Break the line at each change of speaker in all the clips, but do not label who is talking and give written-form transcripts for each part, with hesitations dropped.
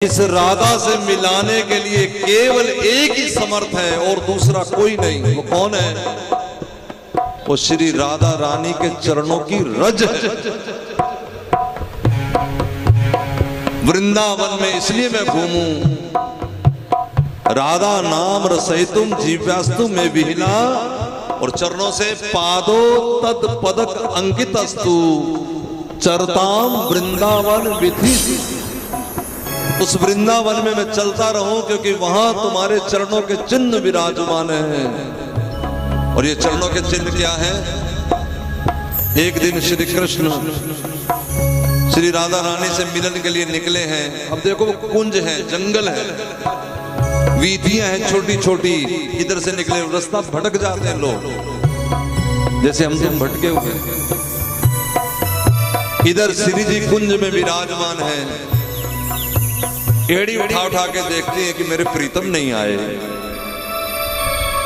इस राधा से मिलाने के लिए केवल एक ही समर्थ है और दूसरा कोई नहीं। वो कौन है? वो श्री राधा रानी के चरणों की रज है। वृंदावन में इसलिए मैं घूमूं, राधा नाम रसयितुम जीव्यास्तु में विहिना, और चरणों से पादो तद पदक अंकित अस्तु चरताम वृंदावन विधि। उस वृंदावन में मैं चलता रहूं क्योंकि वहां तुम्हारे चरणों के चिन्ह विराजमान हैं। और ये चरणों के चिन्ह क्या हैं? एक दिन श्री कृष्ण श्री राधा रानी से मिलन के लिए निकले हैं। अब देखो कुंज है, जंगल है, वीथियां हैं छोटी छोटी, इधर से निकले, रास्ता भटक जाते हैं लोग, जैसे हम सब भटके हुए। इधर श्री जी कुंज में विराजमान है, एड़ी उठा उठा के देखती है कि मेरे प्रीतम नहीं आए,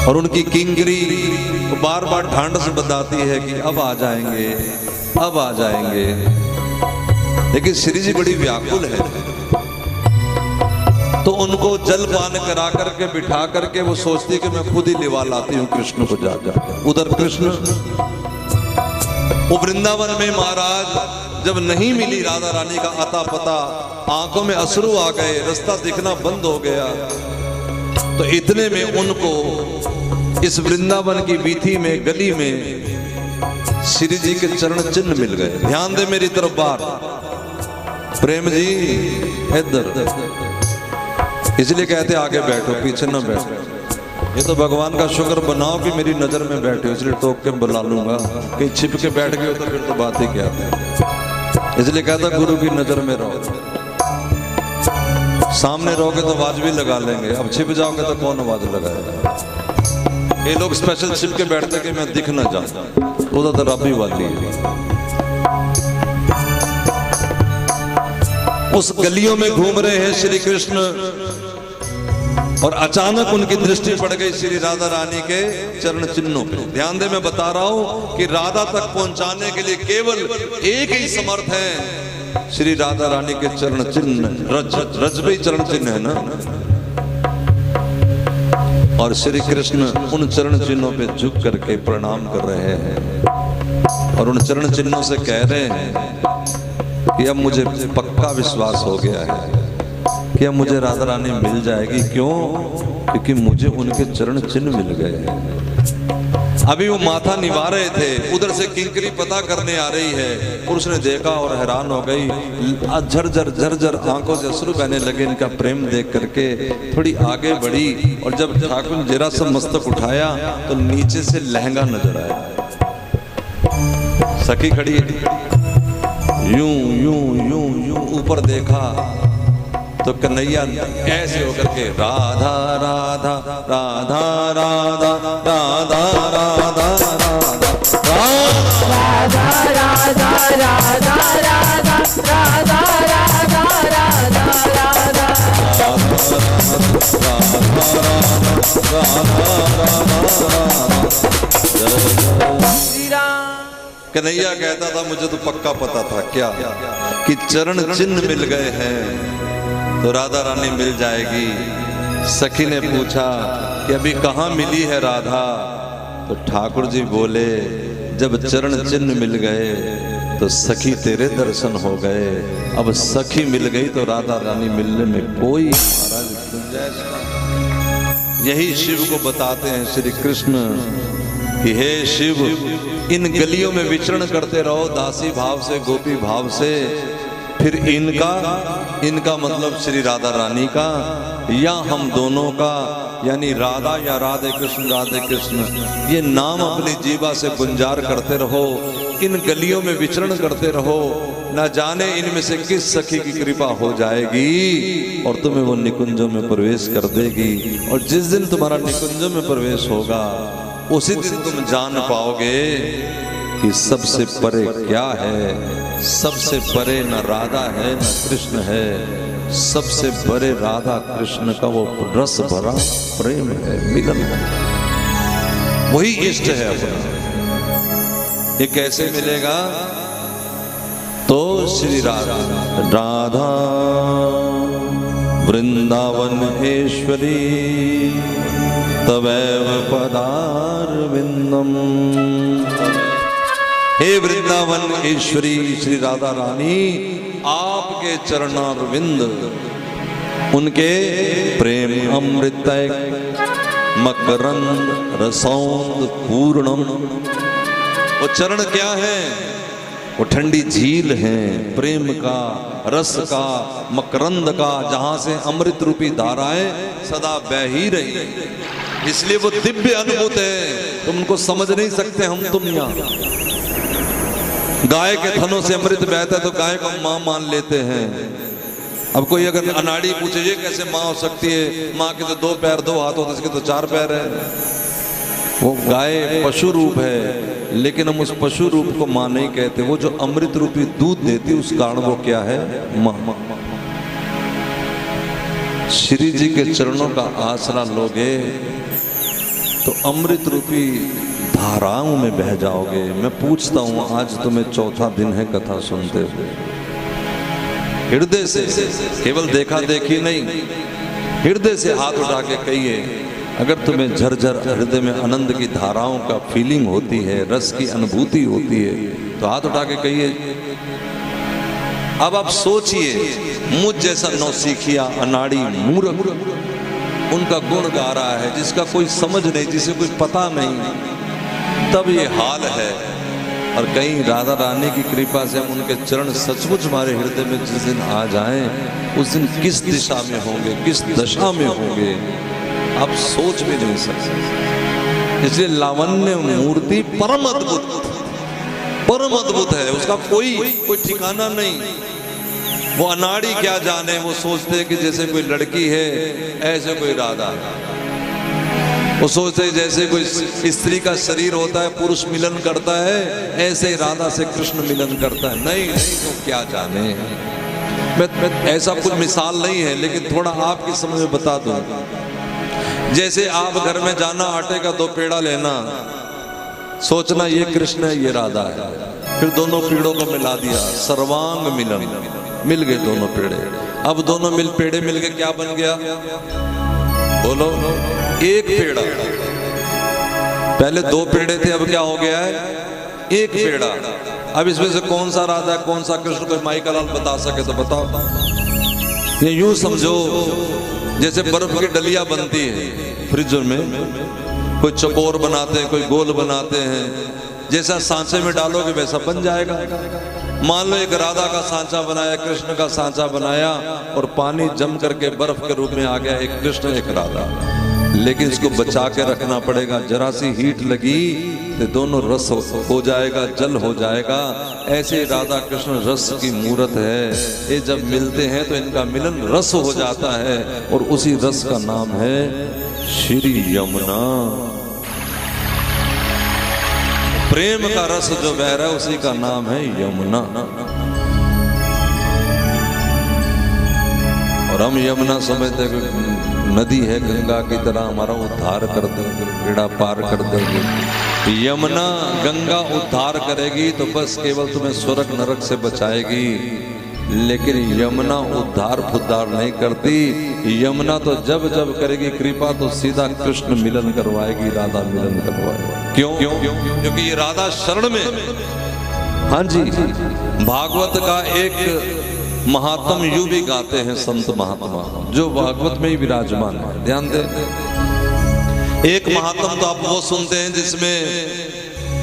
और उनकी किंकरी बार बार ढांढस बताती है कि अब आ जाएंगे, अब आ जाएंगे। लेकिन श्री जी बड़ी व्याकुल है, तो उनको जलपान करा करके बिठा करके वो सोचती कि मैं खुद ही लिवा लाती हूँ कृष्ण को जाकर। उधर कृष्ण वो वृंदावन में महाराज जब नहीं मिली राधा रानी का अता पता, आंखों में अश्रु आ गए, रास्ता दिखना बंद हो गया। तो इतने में उनको इस वृंदावन की वीथी में, गली में श्री जी के चरण चिन्ह मिल गए। ध्यान दे मेरी तरफ बार, प्रेम जी इधर, इसलिए कहते आगे बैठो, पीछे ना बैठो। ये तो भगवान का शुक्र बनाओ कि मेरी नजर में बैठे हो, इसलिए टोक के बुला लूंगा। कहीं छिप के बैठ गए तो फिर तो बात ही क्या है। इसलिए कहता गुरु की नजर में रहो, सामने रहोगे तो आवाज भी लगा लेंगे, अब छिप जाओगे तो कौन आवाज लगाएगा। ये लोग स्पेशल छिप के बैठते कि मैं दिख ना जाऊं, वो तो रबी वाली है। उस गलियों में घूम रहे हैं श्री कृष्ण, और अचानक उनकी दृष्टि पड़ गई श्री राधा रानी के चरण चिन्हों पे। ध्यान दे, मैं बता रहा हूं कि राधा तक पहुंचाने के लिए केवल एक ही समर्थ है, श्री राधा रानी के चरण चिन्ह। रज भी चरण चिन्ह है ना, और श्री कृष्ण उन चरण चिन्हों पे झुक करके प्रणाम कर रहे हैं, और उन चरण चिन्हों से कह रहे हैं कि अब मुझे पक्का विश्वास हो गया है कि अब मुझे राधा रानी मिल जाएगी। क्यों? क्योंकि मुझे उनके चरण चिन्ह मिल गए। अभी वो माथा निभा रहे थे, उधर से किंकरी पता करने आ रही है। पुरुष ने देखा और हैरान हो गई, झरझर झरझर आंखों से अश्रु बहने लगे इनका प्रेम देख करके। थोड़ी आगे बढ़ी, और जब ठाकुर ने जरा सा मस्तक उठाया तो नीचे से लहंगा नजर आया। सखी खड़ी यूं यूं यूं यूं ऊपर देखा तो कन्हैया ऐसे होकर के राधा राधा राधा राधा राधा राधा राधा राधा राधा कन्हैया कहता था मुझे तो पक्का पता था क्या कि चरण चिन्ह मिल गए हैं तो राधा रानी मिल जाएगी। सखी ने पूछा कि अभी कहाँ मिली है राधा? तो ठाकुर जी बोले जब चरण चिन्ह मिल गए तो सखी तेरे दर्शन हो गए। अब सखी मिल गई तो राधा रानी मिलने में कोई गुंजाइश नहीं। यही शिव को बताते हैं श्री कृष्ण कि हे शिव, इन गलियों में विचरण करते रहो दासी भाव से, गोपी भाव से, फिर इनका मतलब श्री राधा रानी का या हम दोनों का, यानी राधा या राधे कृष्ण, ये नाम अपनी जीवा से गुंजार करते रहो। इन गलियों में विचरण करते रहो, ना जाने इनमें से किस सखी की कृपा हो जाएगी और तुम्हें वो निकुंजों में प्रवेश कर देगी। और जिस दिन तुम्हारा निकुंजों में प्रवेश होगा उसी दिन तुम जान पाओगे कि सबसे परे क्या है। सबसे परे न राधा है न कृष्ण है, सबसे परे राधा कृष्ण का वो रस भरा प्रेम है, मिलन है, वही इष्ट है अपना। ये कैसे मिलेगा? तो श्री राधा वृंदावनेश्वरी तवैव पदारविंदम। हे वृंदावन ईश्वरी श्री राधा रानी, आपके चरणारविंद उनके प्रेम अमृत मकरंद रसौंद पूर्णम। वो चरण क्या है? वो ठंडी झील है प्रेम का, रस का, मकरंद का, जहां से अमृत रूपी धाराएं सदा बह ही रही। इसलिए वो दिव्य अद्भुत है, तुम उनको समझ नहीं सकते हम तुम। यहाँ गाय के थनों से अमृत बहता है तो गाय को मां मान लेते हैं। अब कोई अगर अनाड़ी पूछे ये कैसे मां हो सकती है, मां के तो 2 पैर 2 हाथ होते, इसके तो 4 पैर है। वो गाय पशु रूप है, लेकिन हम उस पशु रूप को मां नहीं कहते। वो जो अमृत रूपी दूध देती उस कारण वो क्या है? मां। श्री जी के चरणों का आसरा लोगे तो अमृत रूपी धाराओं में बह जाओगे। मैं पूछता हूं, आज तुम्हें 4था दिन है कथा सुनते हुए। हृदय से, केवल देखा देखी नहीं, हृदय से हाथ उठा के कहिए, अगर तुम्हें झरझर हृदय में आनंद की धाराओं का फीलिंग होती है, रस की अनुभूति होती है, तो हाथ उठा के कहिए। अब आप सोचिए, मुझ जैसा नौसिखिया अनाड़ी मूर्ख उनका गुण गा रहा है, जिसका कोई समझ नहीं, जिसे कोई पता नहीं, तब ये हाल है। और कहीं राधा रानी की कृपा से हम उनके चरण सचमुच हमारे हृदय में जिस दिन आ जाएं, उस दिन किस दिशा में होंगे, किस दशा में होंगे, आप सोच भी नहीं सकते। इसलिए लावण्य मूर्ति परम अद्भुत है, उसका कोई ठिकाना नहीं। वो अनाड़ी क्या जाने, वो सोचते हैं कि जैसे कोई लड़की है ऐसे कोई राधा है। वो सोचते हैं जैसे कोई स्त्री का शरीर होता है, पुरुष मिलन करता है, ऐसे ही राधा से कृष्ण मिलन करता है। नहीं, तो क्या जाने। मैं ऐसा कुछ मिसाल नहीं है, लेकिन थोड़ा आपकी समझ में बता दूं। जैसे आप घर में जाना, आटे का 2 पेड़ा लेना, सोचना ये कृष्ण है ये राधा है, फिर दोनों पेड़ों को मिला दिया, सर्वांग मिलन, मिल गए दोनों पेड़े। अब दोनों पेड़े मिल गए, क्या बन गया? बोलो, एक पेड़ा। पहले 2 पेड़े थे, अब क्या हो गया है? एक पेड़ा। अब इसमें से कौन सा राधा कौन सा कृष्ण, कोई माई का लाल बता सके तो बताओ। ये यूं समझो जैसे बर्फ की डलिया बनती है फ्रिज में, कोई चकोर बनाते हैं, कोई गोल बनाते हैं, जैसा सांचे में डालोगे वैसा बन जाएगा। मान लो एक राधा का सांचा बनाया, कृष्ण का सांचा बनाया, और पानी जम करके बर्फ के रूप में आ गया, एक कृष्ण एक राधा। लेकिन इसको बचा के रखना पड़ेगा, जरा सी हीट लगी तो दोनों रस हो जाएगा, जल हो जाएगा। ऐसे राधा कृष्ण रस की मूर्त है, ये जब मिलते हैं तो इनका मिलन रस हो जाता है, और उसी रस का नाम है श्री यमुना। प्रेम का रस जो बह रहा है उसी का नाम है यमुना। और हम यमुना समझते हैं नदी है गंगा की तरह, हमारा उद्धार कर देंगे, बेड़ा पार कर देंगे। यमुना गंगा उद्धार करेगी तो बस केवल तुम्हें स्वर्ग नरक से बचाएगी, लेकिन यमुना उद्धार फुद्धार नहीं करती। यमुना तो जब जब करेगी कृपा तो सीधा कृष्ण मिलन करवाएगी, राधा मिलन करवाएगी। क्यों? क्योंकि ये राधा शरण में। हाँ जी, भागवत का एक महात्म यूं भी गाते हैं संत महात्मा, जो भागवत में ही विराजमान है। ध्यान दे, एक महात्म तो आप वो सुनते हैं जिसमें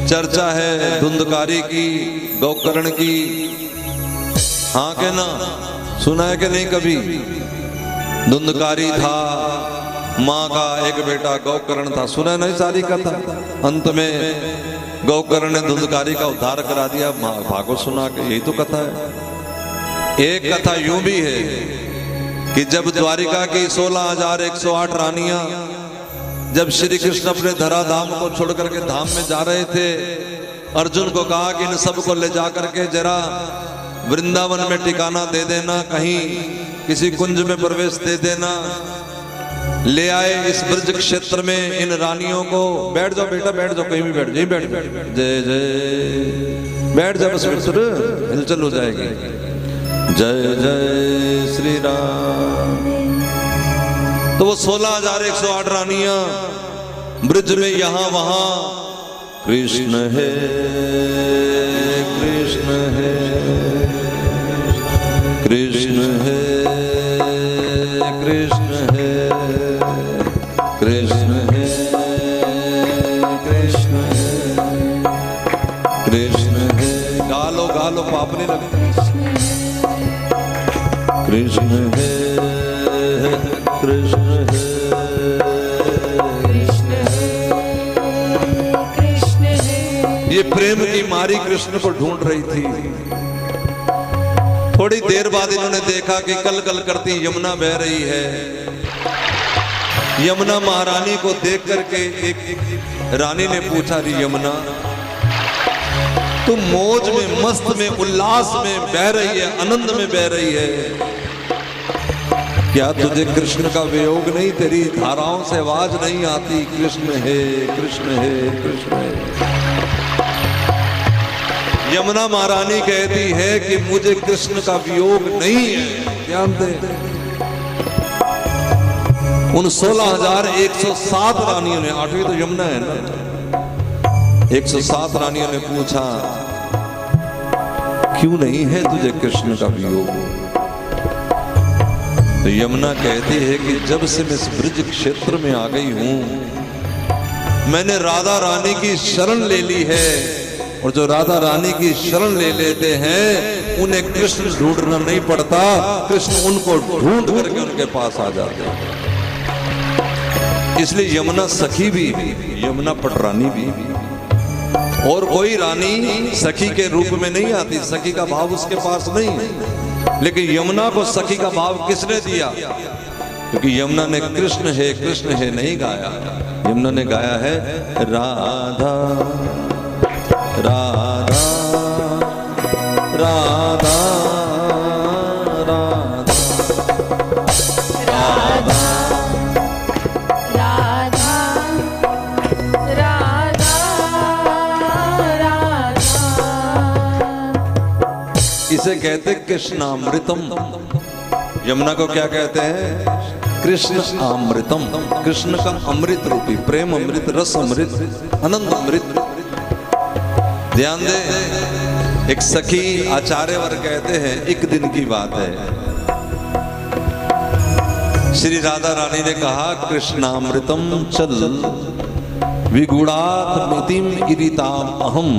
चर्चा है धुंधकारी की, गौकर्ण की। हाँ के ना, सुना है कि नहीं कभी? धुंधकारी था, माँ का एक बेटा गौकर्ण था, सुना है नहीं सारी कथा? अंत में गौकर्ण ने धुंधकारी का उद्धार करा दिया, भागवत सुना के, यही तो कथा है। एक कथा यूं भी है कि जब द्वारिका की 16,108 रानियां, जब श्री कृष्ण अपने धरा धाम को छोड़ करके धाम में जा रहे थे, अर्जुन को कहा कि इन सबको ले जा करके जरा वृंदावन में ठिकाना दे देना, कहीं किसी कुंज में प्रवेश दे देना। ले आए इस ब्रज क्षेत्र में इन रानियों को। बैठ जाओ बेटा, बैठ जाओ, कहीं भी बैठ जाओ, बैठ जय जय, बैठ जाओ बस मित्र, हिलचल हो जाएगी। जय जय श्री राम। तो वो 16,108 रानियां ब्रज में यहां वहां कृष्ण है कृष्ण है कृष्ण है कृष्ण है कृष्ण है कृष्ण है कृष्ण है। गालो गालो पाप नहीं लगता। कृष्ण है कृष्ण है ये प्रेम की मारी कृष्ण को ढूंढ रही थी। थोड़ी देर बाद इन्होंने देखा कि कल कल करती यमुना बह रही है। यमुना महारानी को देख करके एक रानी ने पूछा, री यमुना तुम मौज में मस्त में उल्लास में बह रही है, आनंद में बह रही है, क्या तुझे कृष्ण का वियोग नहीं, तेरी धाराओं से आवाज नहीं आती कृष्ण है कृष्ण है कृष्ण है। यमुना महारानी कहती है कि मुझे कृष्ण का वियोग नहीं है। ध्यान दे, उन 16,107 रानियों ने, 8वीं तो यमुना है ना, 107 रानियों ने पूछा क्यों नहीं है तुझे कृष्ण का वियोग। तो यमुना कहती है कि जब से मैं इस ब्रज क्षेत्र में आ गई हूं, मैंने राधा रानी की शरण ले ली है, और जो राधा रानी की शरण ले लेते हैं उन्हें कृष्ण ढूंढना नहीं पड़ता, कृष्ण उनको ढूंढ करके उनके पास आ जाते हैं। इसलिए यमुना सखी भी, यमुना पटरानी भी, और कोई रानी सखी के रूप में नहीं आती, सखी का भाव उसके पास नहीं है। लेकिन यमुना को सखी का भाव किसने दिया? क्योंकि यमुना ने कृष्ण है नहीं गाया, यमुना ने गाया है राधा राधा राधा राधा राधा
राधा राधा राधा।
इसे कहते कृष्णामृतम। यमुना को क्या कहते हैं? कृष्ण अमृतम। कृष्ण का अमृत रूपी, प्रेम अमृत, रस अमृत, आनंद अमृत। ध्यान दे, एक सखी आचार्यवर कहते हैं, एक दिन की बात है, श्री राधा रानी ने कहा कृष्णामृतम चल विगूढ़ात मितिम गिरिताम अहम।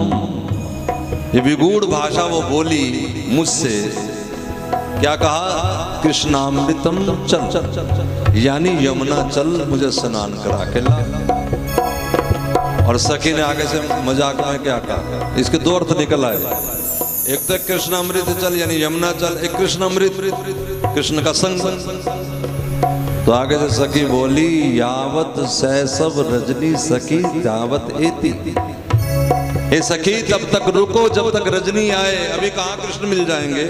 ये विगूढ़ भाषा वो बोली मुझसे, क्या कहा? कृष्णामृतम चल, यानी यमुना चल मुझे स्नान करा के ला। और सखी ने आगे से मजाक में क्या कहा? इसके दो अर्थ निकल आए, एक तो कृष्णामृत चल यानी यमुना चल, एक कृष्णामृत कृष्ण का संग। तो आगे से सखी बोली यावत सैसव रजनी सखी यावत एति। हे सखी तब तक रुको जब तक रजनी आए, अभी कहाँ कृष्ण मिल जाएंगे।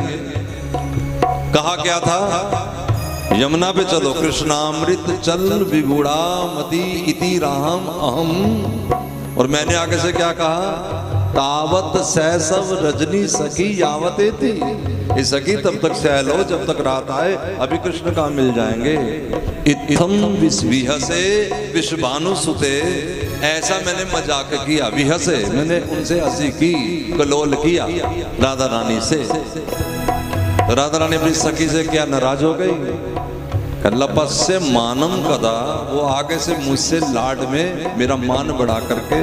कहा क्या था? यमुना पे चलो, कृष्णामृत चल विगुड़ा मति इति राम अहम। और मैंने आगे से क्या कहा? तावत सैसव रजनी सखी यावतेति। ये सखी तब तक सह लो जब तक रात आए, अभी कृष्ण कहाँ मिल जाएंगे। इत्थम विहसे विश्वानु सुते, ऐसा मैंने मजाक किया, विहसे मैंने उनसे हंसी की, कलोल किया राधा रानी से। तो राधा रानी अपनी सखी से क्या नाराज हो गई? लपस्य मानम कदा, वो आगे से मुझसे लाड में मेरा मान बढ़ा करके,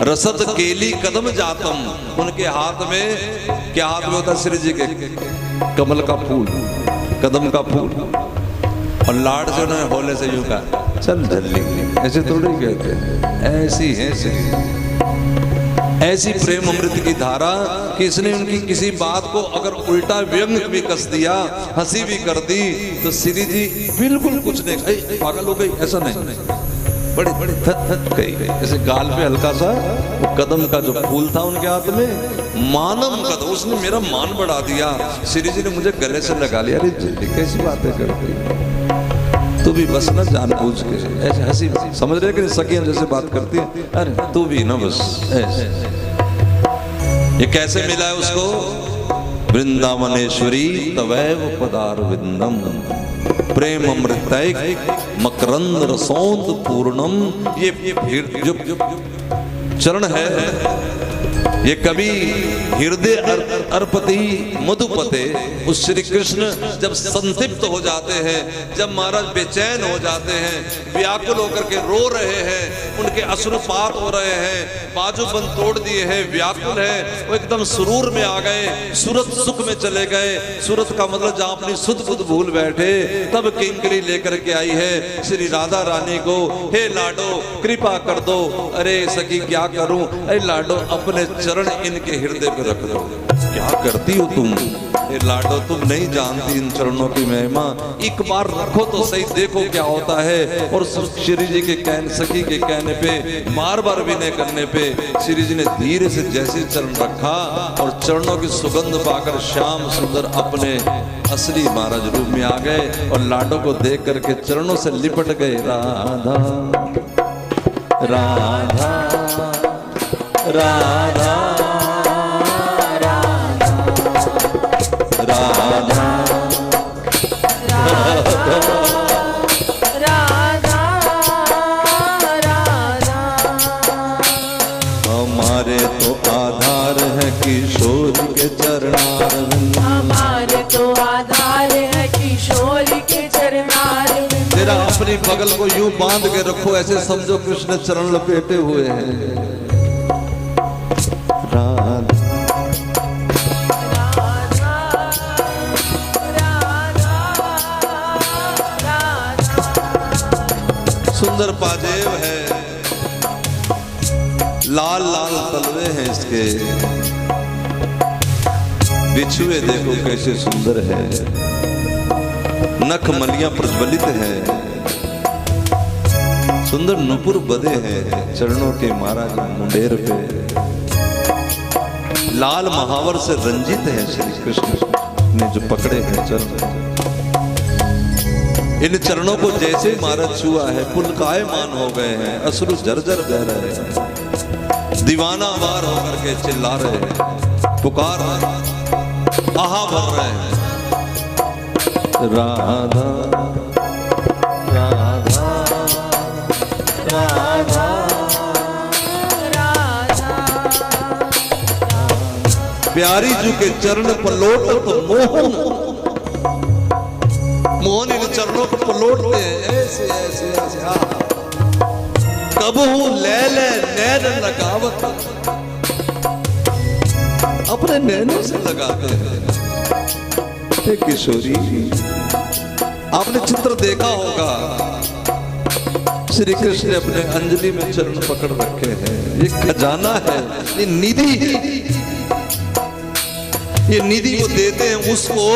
रसद केली कदम जातम, उनके हाथ में क्या हाथ में होता? श्री जी के कमल का फूल, कदम का फूल, और लाड से उन्होंने होले से यूं कहा चल झल्ली। ऐसे थोड़ी कहते, ऐसी है ऐसी प्रेम अमृत की धारा कि इसने उनकी किसी बात को अगर उल्टा व्यंग भी कस दिया, हंसी भी कर दी, तो श्री जी बिल्कुल कुछ नहीं, पागल हो गई, ऐसा नहीं, बड़ी बड़ी थक गई। जैसे गाल पे हल्का सा वो कदम का जो फूल था उनके हाथ में, मानम कदम, उसने मेरा मान बढ़ा दिया। श्री जी ने मुझे गले से लगा लिया, अरे जी कैसी बातें करती तू भी, बस ना जानबूझ के ऐसे हंसी, समझ रहे कि सखियां जैसे बात करती है, अरे तू भी ना बस ऐसे। ये कैसे मिला है उसको? वृंदावनेश्वरी तवैव पदार विंदम। प्रेम अमृतैक मकरंद रसौंद पूर्णम। ये जो चरण है ये कभी हृदय अर्पति मधुपते। उस श्री कृष्ण जब संतप्त हो जाते हैं, जब महाराज बेचैन हो जाते हैं, व्याकुल होकर के रो रहे हैं, उनके अश्रुपात हो रहे हैं, बाजूबंद तोड़ दिए हैं, व्याकुल है, वो एकदम सुरूर में आ गए, सूरत सुख में चले गए। सूरत का मतलब जहां अपनी सुध बुध भूल बैठे, तब किंकरी लेकर के आई है श्री राधा रानी को। हे लाडो कृपा कर दो। अरे सखी क्या करूं, अरे लाडो अपने चरण इनके हृदय पे रख दो। क्या करती हो तुम? ये लाडो तुम नहीं जानती इन चरणों की महिमा, एक बार रखो तो सही, देखो क्या होता है। और श्री जी के कहने, सखी के कहने पे, बार बार विनय करने पे श्री जी ने धीरे से जैसे चरण रखा और चरणों की सुगंध पाकर श्याम सुंदर अपने असली महाराज रूप में आ गए और लाडो को देख करके चरणों से लिपट गए। राधा राधा राधा राधा राधा राधा। हमारे तो आधार है किशोर के चरणारविंद, हमारे तो आधार है किशोर के चरणारविंद। तेरा अपनी बगल को यूं बांध के रखो, ऐसे समझो कृष्ण चरण लपेटे हुए हैं। सुंदर पाजेब है, लाल लाल तलवे हैं इसके, बिछुए देखो कैसे सुंदर है, नख मलियां प्रज्वलित है, सुंदर नुपुर बदे हैं चरणों के महाराज मुंडेर पे, लाल महावर से रंजित है श्री कृष्ण ने जो पकड़े हैं चरण। इन चरणों को जैसे महाराज छुआ है पुलकायमान हो गए हैं, अश्रु जर्जर बह रहे हैं, दीवाना वार होकर के चिल्ला रहे हैं, पुकार रहे हैं, आहा भर रहे हैं। राधा राधा राधा राधा। प्यारी जी के चरण पलोट तो मोहन, मोहन इन चरणों को पलोटते हैं ऐसे ऐसे ऐसे। कबहू ले ले नैन लगावत, अपने नैनों से लगाते हैं। किशोरी आपने चित्र देखा होगा, श्री कृष्ण ने अपने अंजलि में चरण पकड़ रखे हैं। ये खजाना है, ये निधि है, ये निधि को देते हैं उसको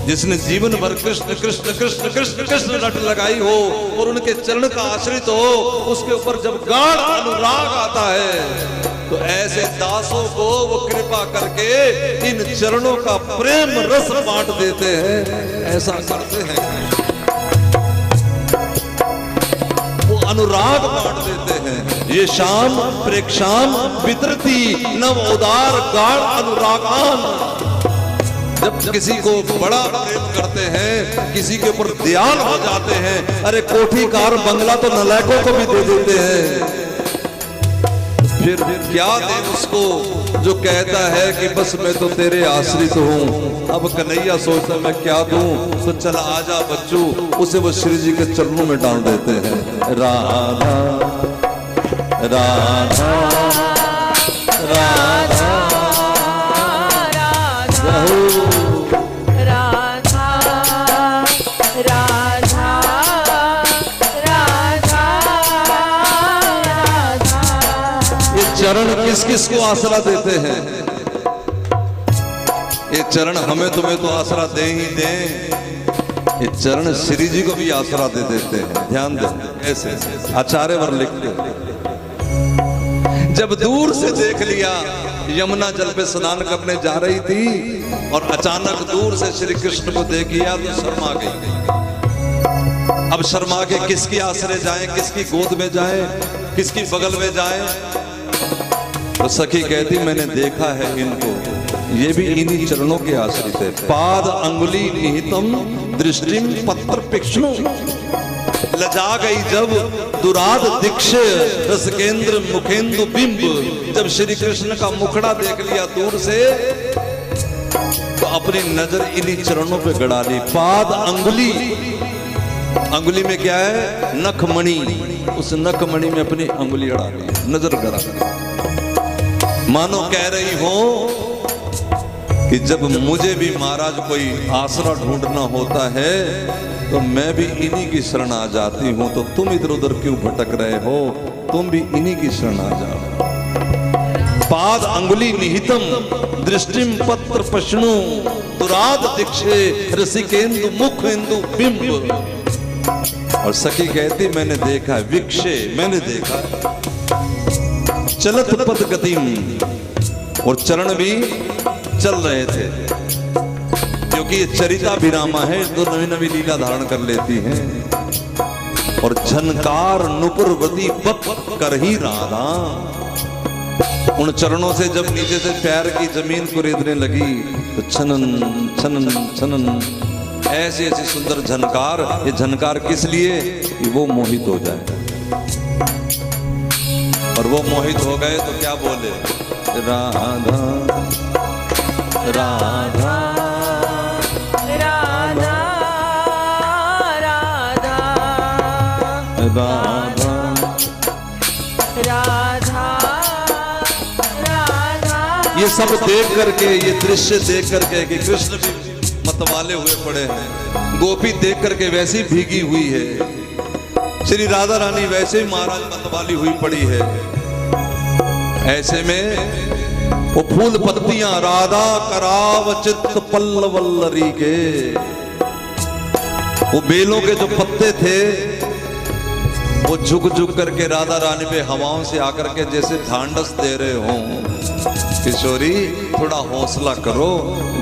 जिसने जीवन भर कृष्ण कृष्ण कृष्ण कृष्ण कृष्ण रट लगाई हो और उनके चरण का आश्रित हो। उसके ऊपर जब गाढ़ अनुराग आता है तो ऐसे दासों को वो कृपा करके इन चरणों का प्रेम रस बांट देते हैं। ऐसा करते हैं, वो अनुराग बांट देते हैं। ये शाम प्रेक्षाम वितरती नव उदार गाढ़ अनुरागान। जब किसी को बड़ा प्रेम करते हैं, किसी के ऊपर दयाल हो जाते हैं, अरे कोठी कार बंगला तो नलायकों को भी दे देते हैं। फिर क्या दे उसको जो कहता है कि बस मैं तो तेरे आश्रित हूँ। अब कन्हैया सोचता मैं क्या दूं, तो चल आजा बच्चू, उसे वो श्री जी के चरणों में डाल देते हैं। राधा राधा राधा चरण किस किस को आसरा देते हैं? ये चरण हमें तुम्हें तो आसरा दे ही दे, ये चरण श्री जी को भी आसरा दे देते हैं। ध्यान दें ऐसे आचार्य वर लिखते, जब दूर से देख लिया यमुना जल पे स्नान करने जा रही थी और अचानक दूर से श्री कृष्ण को देख लिया तो शर्मा गई। अब शर्मा के किसकी आश्रय जाएं, किसकी गोद में जाएं, किसकी बगल में जाएं? तो सखी कहती मैंने देखा है इनको, ये भी इन्हीं चरणों के आश्रित है। पाद अंगुली निहितम दृष्टिम पत्र पिक्षु लजा गई जब दुराद दीक्ष रसकेंद्र मुखेंदु बिंब। जब श्री कृष्ण का मुखड़ा देख लिया दूर से तो अपनी नजर इन्हीं चरणों पे गड़ा ली। पाद अंगुली, अंगुली में क्या है? नखमणि। उस नखमणि में अपनी अंगुली अड़ा ली, नजर गड़ा ली। मानो कह रही हो कि जब मुझे भी महाराज कोई आसरा ढूंढना होता है तो मैं भी इन्हीं की शरण आ जाती हूं, तो तुम इधर उधर क्यों भटक रहे हो? तुम भी इन्हीं की शरण आ जाओ। पाद अंगुली निहितम दृष्टिम पत्र पश्नु दुराद दीक्षे रसिकेंदु मुखेंदु बिंब। और सखी कहती मैंने देखा, विक्षे मैंने देखा, चलत पद गतिम, और चरण भी चल रहे थे, क्योंकि ये चरिताभिरामा है तो नवी नवी लीला धारण कर लेती हैं। और झनकार नुपुरवती बप कर ही राधा। उन चरणों से जब नीचे से पैर की जमीन को रेतने लगी तो छनन छनन छनन ऐसी ऐसी सुंदर झनकार। ये झनकार किस लिए? कि वो मोहित हो जाए। और वो मोहित हो गए तो क्या बोले? राधा राधा
राधा राधा
राधा
राधा राधा।
ये सब देख करके, ये दृश्य देख करके कि कृष्ण भी मतवाले हुए पड़े हैं, गोपी देख करके वैसी भीगी हुई है, श्री राधा रानी वैसे ही महाराज मतवाली हुई पड़ी है। ऐसे में वो फूल पत्तियां राधा कराव चित्त पल्लवल्लरी के, वो बेलों के जो पत्ते थे वो झुक झुक करके राधा रानी पे हवाओं से आकर के जैसे ढांढस दे रहे हों। किशोरी थोड़ा हौसला करो,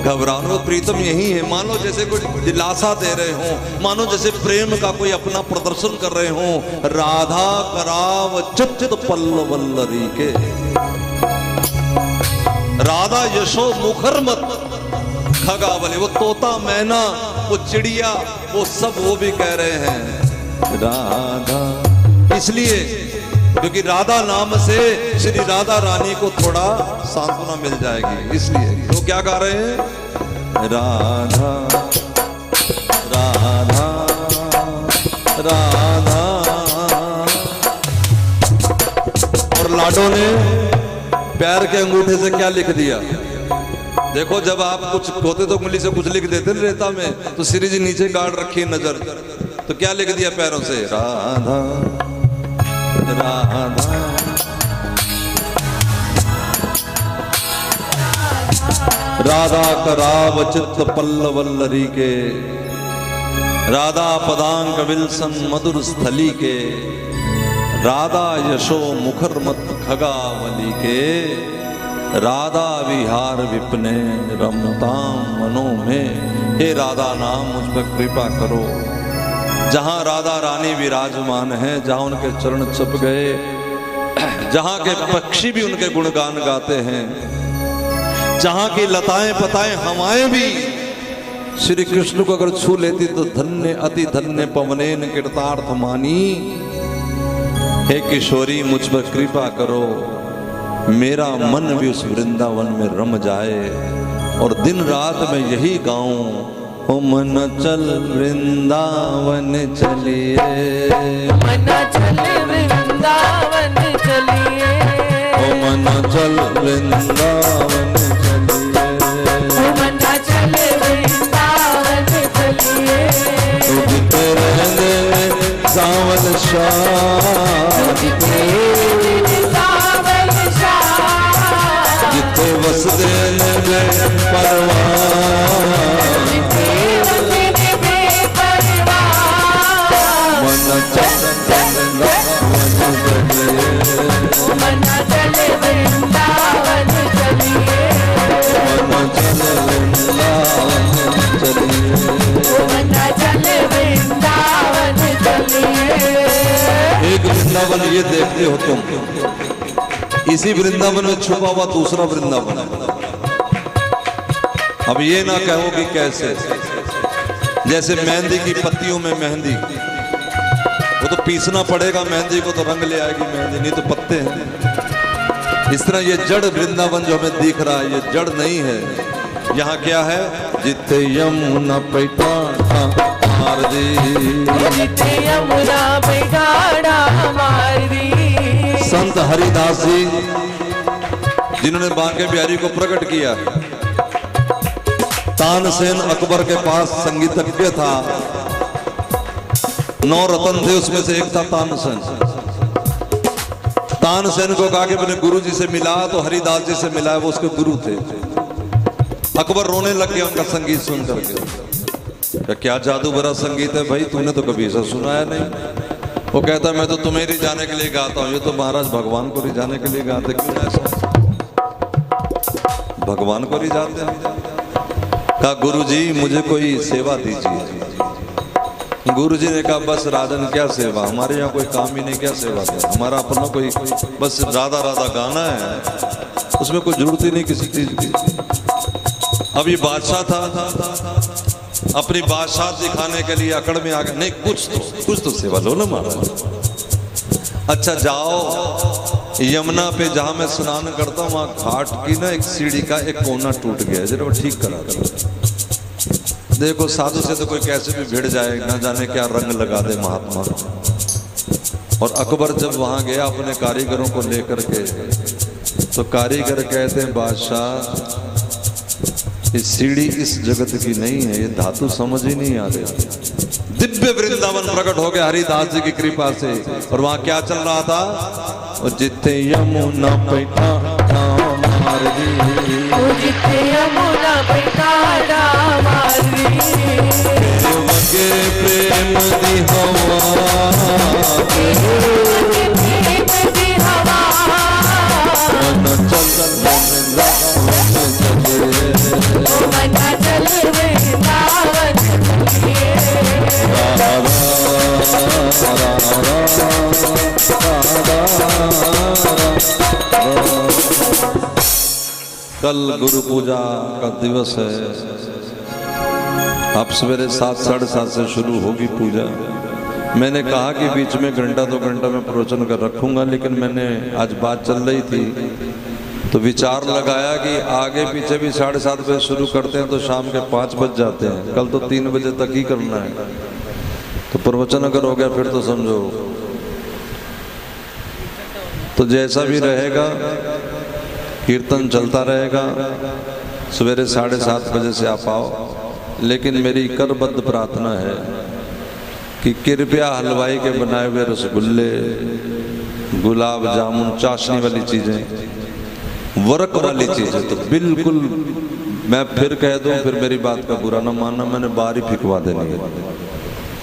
घबरानो, प्रीतम यही है। मानो जैसे कोई दिलासा दे रहे हो, मानो जैसे प्रेम का कोई अपना प्रदर्शन कर रहे हो। राधा कराव चित्त पल्लवल्लरी के, राधा यशो मुखर मत खगावली, वो तोता मैना, वो चिड़िया, वो सब वो भी कह रहे हैं राधा। इसलिए क्योंकि राधा नाम से श्री राधा रानी को थोड़ा सांत्वना मिल जाएगी, इसलिए तो क्या गा रहे हैं? राधा राधा राधा। और लाडो ने पैर के अंगूठे से क्या लिख दिया? देखो जब आप कुछ होते तो उंगली से कुछ लिख देते रेता में, तो श्री जी नीचे गाड़ रखी नजर, तो क्या लिख दिया पैरों से? राधा राधा राधा कराव चित्त पल्लवल्लरी के, राधा पदांक विल्सन मधुर स्थली के, राधा यशो मुखर मत खगावली के, राधा विहार विपने रमताम मनो में। हे राधा नाम मुझ पर कृपा करो। जहां राधा रानी विराजमान है, जहां उनके चरण छप गए, जहां के पक्षी भी उनके गुणगान गाते हैं, जहां की लताएं पताएं हवाएं भी श्री कृष्ण को अगर छू लेती तो धन्य अति धन्य पवनेन कृतार्थ मानी। हे किशोरी मुझ पर कृपा करो, मेरा मन भी उस वृंदावन में रम जाए और दिन रात मैं यही गाऊं। ओ मन चल वृंदावन चलिए,
मन चल वृंदावन चलिए,
ओ मन चल वृंदावन चलिए,
ओ मन चल वृंदावन चलिए।
उदित रहने में सावन शाह,
सावन शाह,
जिते वस देने में परवान, एक वृंदावन ये देखते हो तुम, इसी वृंदावन में छुपा हुआ दूसरा वृंदावन। अब ये ना कहो कि कैसे, जैसे मेहंदी की पत्तियों में मेहंदी, वो तो पीसना पड़ेगा मेहंदी को, तो रंग ले आएगी मेहंदी, नहीं तो पत्ते हैं। इस तरह ये जड़ वृंदावन जो हमें दिख रहा है, ये जड़ नहीं है। यहाँ क्या है? जिते यमुना पैठा मार दी,
जिते यमुना बैठाड़ा मार दी।
संत हरिदास जी जिन्होंने बांके बिहारी को प्रकट किया। तानसेन अकबर के पास संगीतज्ञ था, 9 रत्न थे, उसमें से एक था तानसेन। तानसेन को कहा कि मैंने गुरु जी से मिला, तो हरिदास जी से मिला, वो उसके गुरु थे। अकबर रोने लग गया उनका संगीत सुन करके। क्या जादू भरा संगीत है भाई, तूने तो कभी ऐसा सुनाया नहीं। वो कहता मैं तो तुम्हें रिझाने के लिए गाता हूँ, ये तो महाराज भगवान को रिझाने के लिए गाते। क्यों ऐसा? भगवान को रिझाते हैं। कहा गुरु जी मुझे कोई सेवा दीजिए। गुरु जी ने कहा बस राजन क्या सेवा, हमारे यहाँ कोई काम ही नहीं, क्या सेवा दे, हमारा अपना कोई बस राधा राधा गाना है, उसमें कोई जरूरत ही नहीं किसी चीज की। अब ये बादशाह था, अपनी बादशाह दिखाने के लिए अकड़ में आ गया, नहीं कुछ तो सेवा लो ना महाराज। अच्छा जाओ यमुना पे जहां मैं स्नान करता हूँ, वहां घाट की ना एक सीढ़ी का एक कोना टूट गया, जरा वो ठीक करा दो। देखो साधु से तो कोई कैसे भी भिड़ जाए, ना जाने क्या रंग लगा दे महात्मा। और अकबर जब वहां गया अपने कारीगरों को लेकर के, तो कारीगर कहते हैं बादशाह ये सीढ़ी इस जगत की नहीं है, ये धातु समझ ही नहीं आ रही। दिव्य वृंदावन प्रकट हो गया हरिदास जी की कृपा से। और वहां क्या चल रहा था? और जिते यमुना पैठा मार दी,
जिते यमुना बैठाड़ा मार दी।
वगे प्रेम दी हवा,
प्रेम दी हवा,
मन चल
मन चल वृंदावन चलिए।
कल गुरु पूजा का दिवस है। अब सवेरे 7, 7:30 से शुरू होगी पूजा। मैंने कहा कि बीच में घंटा 2 घंटा में प्रवचन कर रखूंगा, लेकिन मैंने आज बात चल रही थी तो विचार लगाया कि आगे पीछे भी 7:30 बजे शुरू करते हैं तो शाम के 5 बज जाते हैं। कल तो 3 बजे तक ही करना है, तो प्रवचन अगर हो गया फिर तो समझो। तो जैसा भी रहेगा कीर्तन चलता रहेगा, सवेरे 7:30 बजे से आप आओ। लेकिन मेरी करबद्ध प्रार्थना है कि कृपया हलवाई के बनाए हुए रसगुल्ले, गुलाब जामुन, चाशनी वाली चीजें, वर्क वाली चीजें तो बिल्कुल, मैं फिर कह दूं, फिर मेरी बात का बुरा ना मानना, मैंने बाहर ही फिकवा देनी है।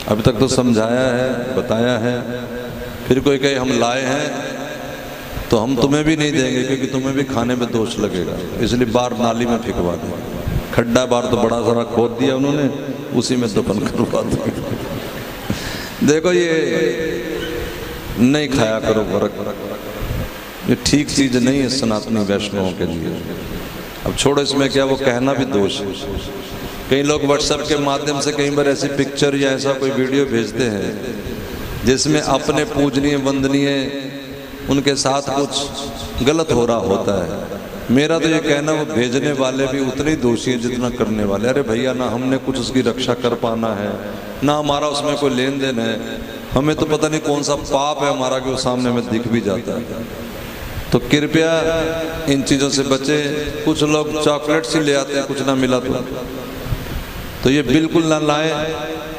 अभी तक तो समझाया है, बताया है, फिर कोई कहे हम लाए हैं तो हम तुम्हें भी नहीं देंगे, क्योंकि तुम्हें भी खाने में दोष लगेगा, इसलिए बाहर नाली में फिकवा देंगे। खड्डा बाहर तो बड़ा सारा खोद दिया उन्होंने, उसी में दफन करवा दिया। देखो ये नहीं खाया करो वर्क, ये ठीक चीज नहीं है सनातनी वैष्णवों के लिए। अब छोड़ो, इसमें क्या वो कहना भी दोष है। कई लोग व्हाट्सएप के माध्यम से कई बार ऐसी पिक्चर या ऐसा कोई वीडियो भेजते हैं जिसमें अपने पूजनीय वंदनीय उनके साथ कुछ गलत हो रहा होता है। मेरा तो ये कहना, वो भेजने वाले भी उतने ही दोषी हैं जितना करने वाले। अरे भैया, ना हमने कुछ उसकी रक्षा कर पाना है, ना हमारा उसमें कोई लेन देन है, हमें तो पता नहीं कौन सा पाप है हमारा कि वो सामने में दिख भी जाता है। तो कृपया इन चीज़ों से बचे। कुछ लोग चॉकलेट्स ही ले आते हैं, कुछ ना मिला तो ये बिल्कुल ना लाएं।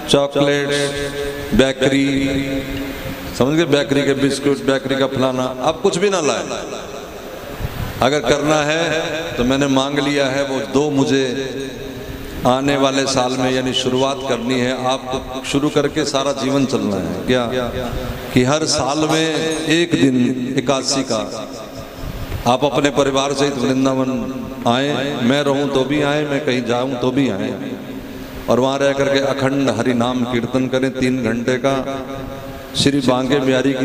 चॉकलेट्स, बेकरी, समझ गए, बेकरी के बिस्कुट, बेकरी का फलाना, अब कुछ भी ना लाएं। अगर करना है तो मैंने मांग लिया है, वो 2 मुझे आने वाले साल में यानी शुरुआत करनी है। आपको शुरू करके सारा जीवन चलना है क्या, कि हर साल में एक दिन एकादशी का आप अपने परिवार सहित वृंदावन आए। मैं रहूं तो भी आए, मैं कहीं जाऊं तो भी आए, और वहां रह करके अखंड हरि नाम कीर्तन करें 3 घंटे का। श्री बांके बिहारी की